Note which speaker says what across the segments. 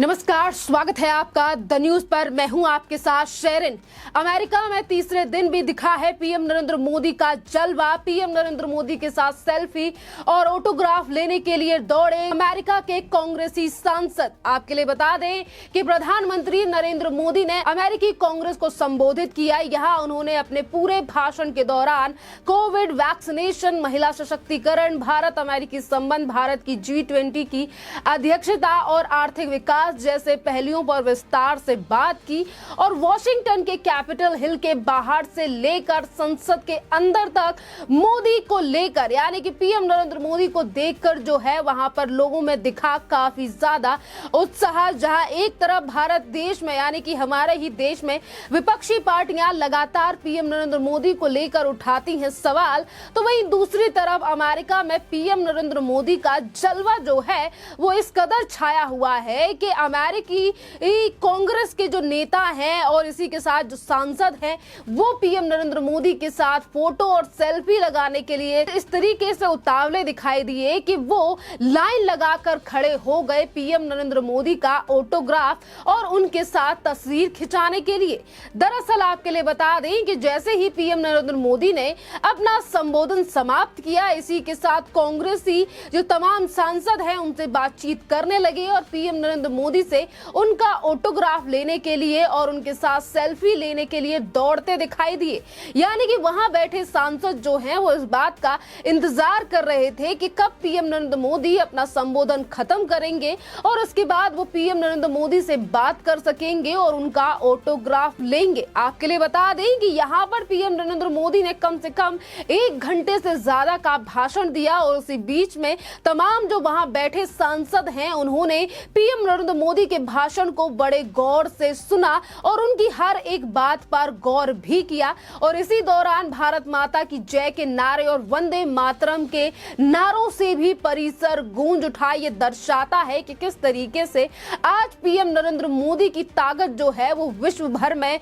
Speaker 1: नमस्कार, स्वागत है आपका द न्यूज पर। मैं हूं आपके साथ शेरिन। अमेरिका में तीसरे दिन भी दिखा है पीएम नरेंद्र मोदी का जलवा। पीएम नरेंद्र मोदी के साथ सेल्फी और ऑटोग्राफ लेने के लिए दौड़े अमेरिका के कांग्रेसी सांसद। आपके लिए बता दें कि प्रधानमंत्री नरेंद्र मोदी ने अमेरिकी कांग्रेस को संबोधित किया। यहाँ उन्होंने अपने पूरे भाषण के दौरान कोविड, वैक्सीनेशन, महिला सशक्तिकरण, भारत अमेरिकी संबंध, भारत की G20 की अध्यक्षता और आर्थिक विकास जैसे पहलुओं पर विस्तार से बात की और वॉशिंगटन के कैपिटल हिल के बाहर से लेकर संसद के अंदर तक मोदी को लेकर, यानी कि पीएम नरेंद्र मोदी को देखकर जो है वहां पर लोगों में दिखा काफी ज्यादा उत्साह। जहां एक तरफ भारत देश में, यानी कि हमारे ही देश में विपक्षी पार्टियां लगातार पीएम नरेंद्र मोदी को लेकर उठाती हैं सवाल, तो वहीं दूसरी तरफ अमेरिका में पीएम नरेंद्र मोदी का जलवा जो है वो इस कदर छाया हुआ है कि अमेरिकी कांग्रेस के जो नेता हैं और इसी के साथ जो सांसद हैं वो पीएम नरेंद्र मोदी के साथ फोटो और सेल्फी लगाने के लिए इस तरीके से उतावले दिखाई दिए कि वो लाइन लगाकर खड़े हो गए पीएम नरेंद्र मोदी का ऑटोग्राफ और उनके साथ तस्वीर खिंचाने के लिए। दरअसल आपके लिए बता दें कि जैसे ही पीएम नरेंद्र मोदी ने अपना संबोधन समाप्त किया, इसी के साथ कांग्रेसी जो तमाम सांसद हैं उनसे बातचीत करने लगे और पीएम नरेंद्र मोदी से उनका ऑटोग्राफ लेने के लिए और उनके साथ सेल्फी लेने के लिए दौड़ते दिखाई दिए। यानी कि वहां बैठे सांसद जो हैं वो इस बात का इंतजार कर रहे थे कि कब पीएम नरेंद्र मोदी अपना संबोधन खत्म करेंगे और उसके बाद वो पीएम नरेंद्र मोदी से बात कर सकेंगे और उनका ऑटोग्राफ लेंगे। आपके लिए बता दें कि यहाँ पर पीएम नरेंद्र मोदी ने कम से कम 1 घंटे से ज्यादा का भाषण दिया और उसी बीच में तमाम जो वहां बैठे सांसद हैं उन्होंने पीएम नरेंद्र मोदी के भाषण को बड़े गौर से सुना और उनकी हर एक बात पर गौर भी किया। और इसी दौरान भारत माता की जय के नारे और वंदे मातरम के नारों से भी परिसर गूंज उठा। ये दर्शाता है कि किस तरीके से आज पीएम नरेंद्र मोदी की ताकत जो है वो विश्व भर में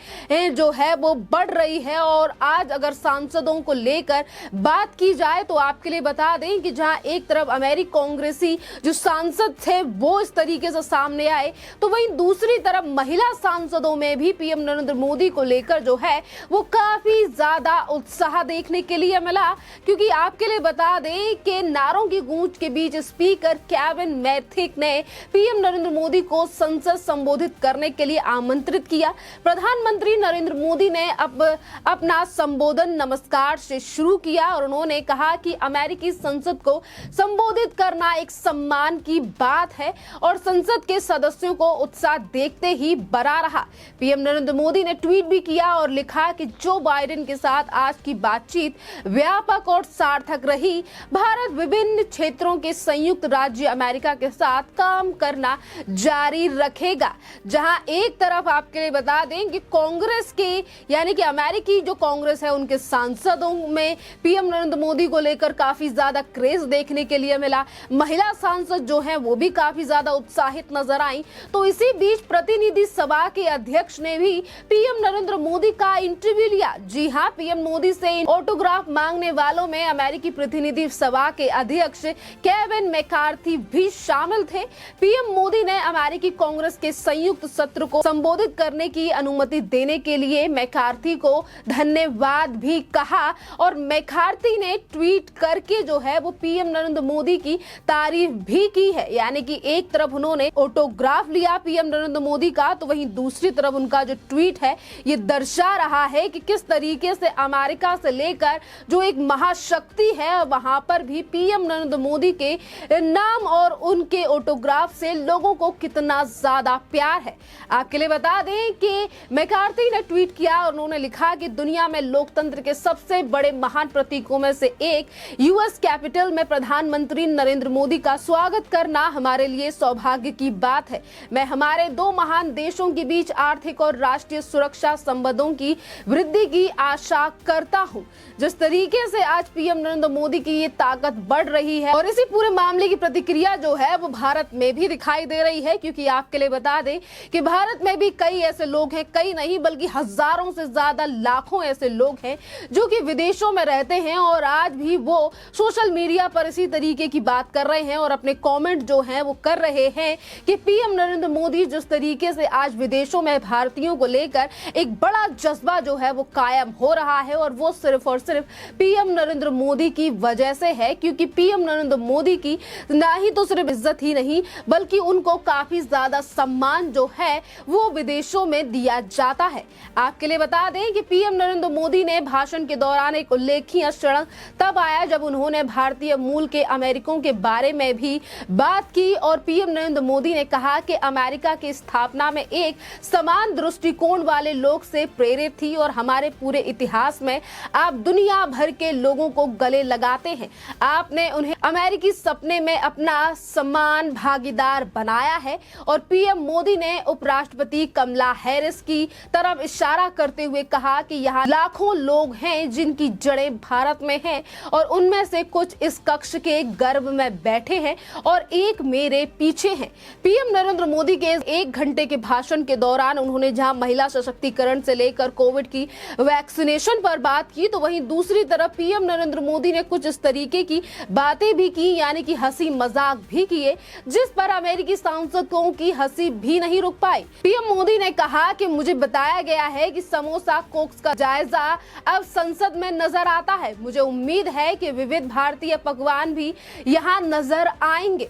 Speaker 1: जो है वो बढ़ रही है। और आज अगर सांसदों को लेकर बात की जाए तो आपके लिए बता दें कि जहां एक तरफ अमेरिकी कांग्रेसी जो सांसद थे वो इस तरीके से सामने आए, तो वहीं दूसरी तरफ महिला सांसदों में भी पीएम नरेंद्र मोदी को लेकर जो है वो काफी ज्यादा उत्साह देखने के लिए मिला। क्योंकि आपके लिए बता दें कि नारों की गूंज के बीच स्पीकर केविन मैथिक ने पीएम नरेंद्र मोदी को संसद संबोधित करने के लिए आमंत्रित किया। प्रधानमंत्री नरेंद्र मोदी ने अब अपना संबोधन नमस्कार से शुरू किया और उन्होंने कहा कि अमेरिकी संसद को संबोधित करना एक सम्मान की बात है और संसद के सदस्यों को उत्साह देखते ही बरा रहा। पीएम नरेंद्र मोदी ने ट्वीट भी किया और लिखा कि जो बाइडेन के साथ आज की बातचीत व्यापक और सार्थक रही। भारत विभिन्न क्षेत्रों के संयुक्त राज्य अमेरिका के साथ काम करना जारी रखेगा। जहां एक तरफ आपके लिए बता दें कि कांग्रेस के, यानी कि अमेरिकी जो कांग्रेस है उनके सांसदों में पीएम नरेंद्र मोदी को लेकर काफी ज्यादा क्रेज देखने के लिए मिला। महिला सांसद जो है वो भी काफी ज्यादा उत्साहित नजर आई। तो इसी बीच प्रतिनिधि सभा के अध्यक्ष ने भी पीएम नरेंद्र मोदी का इंटरव्यू लिया। जी हां, पीएम मोदी से ऑटोग्राफ मांगने वालों में अमेरिकी प्रतिनिधि सभा के अध्यक्ष केविन मैकार्थी भी शामिल थे। पीएम मोदी ने अमेरिकी कांग्रेस के संयुक्त सत्र को संबोधित करने की अनुमति देने के लिए मैकार्थी को धन्यवाद भी कहा और मैकार्थी ने ट्वीट करके जो है वो पीएम नरेंद्र मोदी की तारीफ भी की है। यानी कि एक तरफ उन्होंने ऑटोग्राफ लिया पीएम नरेंद्र मोदी का, तो वहीं दूसरी तरफ उनका जो ट्वीट है ये दर्शा रहा है कि किस तरीके से अमेरिका से लेकर जो एक महाशक्ति है वहां पर भी पीएम नरेंद्र मोदी के नाम और उनके ऑटोग्राफ से लोगों को कितना ज्यादा प्यार है। आपके लिए बता दें कि मैकार्थी ने ट्वीट किया और उन्होंने लिखा कि दुनिया में लोकतंत्र के सबसे बड़े महान प्रतीकों में से एक यूएस कैपिटल में प्रधानमंत्री नरेंद्र मोदी का स्वागत करना हमारे लिए सौभाग्य की बात है। मैं हमारे दो महान देशों के बीच आर्थिक और राष्ट्रीय सुरक्षा संबंधों की वृद्धि की आशा करता हूं। जिस तरीके से आज पीएम नरेंद्र मोदी की ये ताकत बढ़ रही है और इसी पूरे मामले की प्रतिक्रिया जो है वो भारत में भी दिखाई दे रही है। क्योंकि आपके लिए बता दें कि भारत में भी कई ऐसे लोग हैं, कई नहीं बल्कि हजारों से ज्यादा, लाखों ऐसे लोग हैं जो कि विदेशों में रहते हैं और आज भी वो सोशल मीडिया पर इसी तरीके की बात कर रहे हैं और अपने कमेंट जो हैं वो कर रहे हैं कि पीएम नरेंद्र मोदी जिस तरीके से आज विदेशों में भारतीयों को लेकर एक बड़ा जज्बा जो है वो कायम हो रहा है, और वो सिर्फ और सिर्फ पीएम नरेंद्र मोदी की वजह से है, क्योंकि पीएम नरेंद्र मोदी की ना ही तो सिर्फ इज्जत ही नहीं बल्कि उनको काफी ज्यादा सम्मान जो है वो विदेशों में दिया जाता है। आपके लिए बता दें कि पीएम नरेंद्र मोदी ने भाषण के दौरान एक उल्लेखनीय क्षण तब आया जब उन्होंने भारतीय मूल के अमेरिकियों के बारे में भी बात की, और पीएम नरेंद्र मोदी ने कहा कि अमेरिका की स्थापना में एक समान दृष्टिकोण वाले लोग से प्रेरित थी, और हमारे पूरे इतिहास में आप दुनिया भर के लोगों को गले लगाते हैं। आपने उन्हें अमेरिकी सपने में अपना समान भागीदार बनाया है। और पीएम मोदी ने उपराष्ट्रपति कमला हैरिस की तरफ इशारा करते हुए कहा कि यहाँ लाखों लोग हैं जिनकी जड़ें भारत में हैं, और उनमें से कुछ इस कक्ष के गर्भ में बैठे हैं और एक मेरे पीछे हैं। पीएम नरेंद्र मोदी के 1 घंटे के भाषण के दौरान उन्होंने जहां महिला सशक्तिकरण से लेकर कोविड की वैक्सीनेशन पर बात की, तो वहीं दूसरी तरफ पीएम नरेंद्र मोदी ने कुछ इस तरीके की बातें भी की, यानी कि हंसी मजाक भी किए, जिस पर अमेरिकी सांसदों की हंसी भी नहीं रुक पाई। पीएम मोदी ने कहा कि मुझे बताया गया है कि समोसा कोक्स का जायजा अब संसद में नजर आता है। मुझे उम्मीद है कि विविध भारतीय पकवान भी यहाँ नजर आएंगे।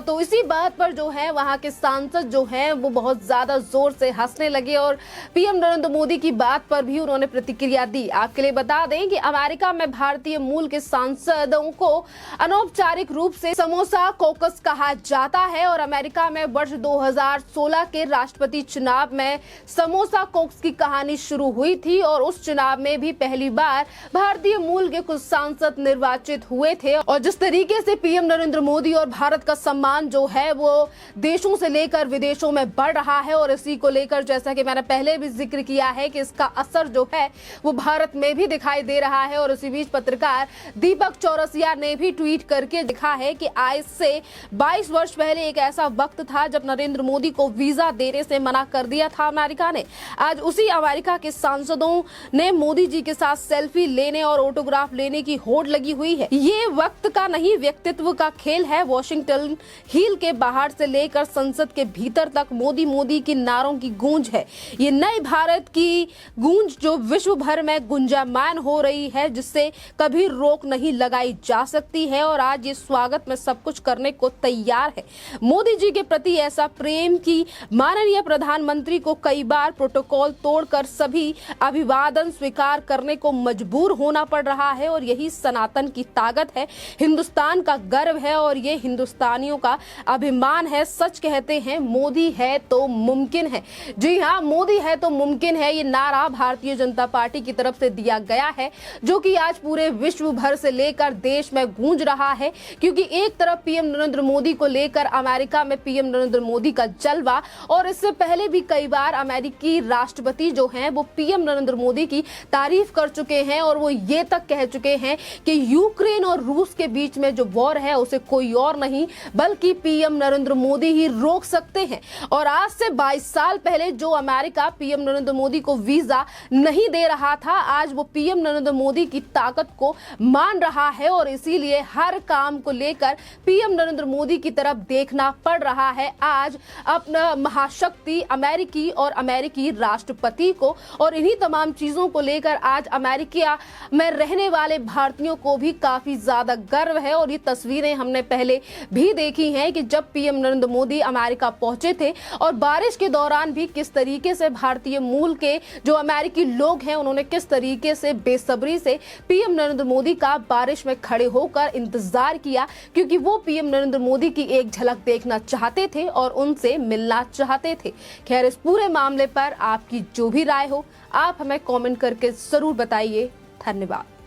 Speaker 1: तो इसी बात पर जो है वहाँ के सांसद जो हैं वो बहुत ज्यादा जोर से हंसने लगे, और पीएम नरेंद्र मोदी की बात पर भी उन्होंने प्रतिक्रिया दी। आपके लिए बता दें कि अमेरिका में भारतीय मूल के सांसदों को अनौपचारिक रूप से समोसा कोकस कहा जाता है, और अमेरिका में वर्ष 2016 के राष्ट्रपति चुनाव में समोसा कोक्स की कहानी शुरू हुई थी, और उस चुनाव में भी पहली बार भारतीय मूल के कुछ सांसद निर्वाचित हुए थे। और जिस तरीके से पीएम नरेंद्र मोदी और भारत का सम्मान जो है वो देशों से लेकर विदेशों में बढ़ रहा है, और इसी को लेकर जैसा कि मैंने पहले भी जिक्र किया है कि इसका असर जो है वो भारत में भी दिखाई दे रहा है। और इसी बीच पत्रकार दीपक चौरसिया ने भी ट्वीट करके लिखा है कि आज से 22 वर्ष पहले एक ऐसा वक्त था जब नरेंद्र मोदी को वीजा देने से मना कर दिया था अमेरिका ने। आज उसी अमेरिका के सांसदों ने मोदी जी के साथ सेल्फी लेने और ऑटोग्राफ लेने की होड़ लगी हुई है। ये वक्त का नहीं व्यक्तित्व का खेल है। वॉशिंगटन हिल के बाहर से लेकर संसद के भीतर तक मोदी मोदी की नारों की गूंज है। ये नए भारत की गूंज जो विश्व भर में गुंजायमान हो रही है, जिससे कभी रोक नहीं लगाई जा सकती है, और आज ये स्वागत में सब कुछ करने को तैयार है। मोदी जी के प्रति ऐसा प्रेम कि माननीय प्रधानमंत्री को कई बार प्रोटोकॉल तोड़कर सभी अभिवादन स्वीकार करने को मजबूर होना पड़ रहा है, और यही सनातन की ताकत है, हिंदुस्तान का गर्व है, और ये हिंदुस्तानियों का अभिमान है। सच कहते हैं मोदी है तो मुमकिन है। जी हाँ, मोदी है तो मुमकिन है, ये नारा भारतीय जनता पार्टी की तरफ से दिया गया है, जो कि आज पूरे विश्व भर से लेकर देश में गूंज रहा है। क्योंकि एक तरफ पीएम नरेंद्र मोदी को लेकर अमेरिका में पीएम नरेंद्र मोदी का जलवा, और इससे पहले भी कई बार अमेरिकी राष्ट्रपति जो हैं वो पीएम नरेंद्र मोदी की तारीफ कर चुके हैं, और वो ये तक कह चुके हैं कि यूक्रेन और रूस के बीच में जो वॉर है उसे कोई और नहीं बल्कि पीएम नरेंद्र मोदी ही रोक सकते हैं। और आज से 22 साल पहले जो अमेरिका पीएम नरेंद्र मोदी को वीजा नहीं दे रहा था, आज वो पीएम नरेंद्र मोदी की ताकत को मान रहा है, और इसीलिए हर काम को लेकर पीएम नरेंद्र मोदी की तरफ देखना पड़ रहा है आज अपना महाशक्ति अमेरिकी और अमेरिकी राष्ट्रपति को। और इन्हीं तमाम चीजों को लेकर आज अमेरिका में रहने वाले भारतीयों को भी काफी ज्यादा गर्व है। और ये तस्वीरें हमने पहले भी देखी हैं कि जब पीएम नरेंद्र मोदी अमेरिका पहुंचे थे, और बारिश के दौरान भी किस तरीके से भारतीय मूल के जो अमेरिकी लोग हैं उन्होंने किस तरीके से बेसब्री से पीएम नरेंद्र मोदी का बारिश में खड़े होकर इंतजार किया, क्योंकि वो पीएम नरेंद्र मोदी की एक झलक देखना चाहते थे और उनसे मिलना चाहते थे। खैर, इस पूरे मामले पर आपकी जो भी राय हो आप हमें कमेंट करके जरूर बताइए। धन्यवाद।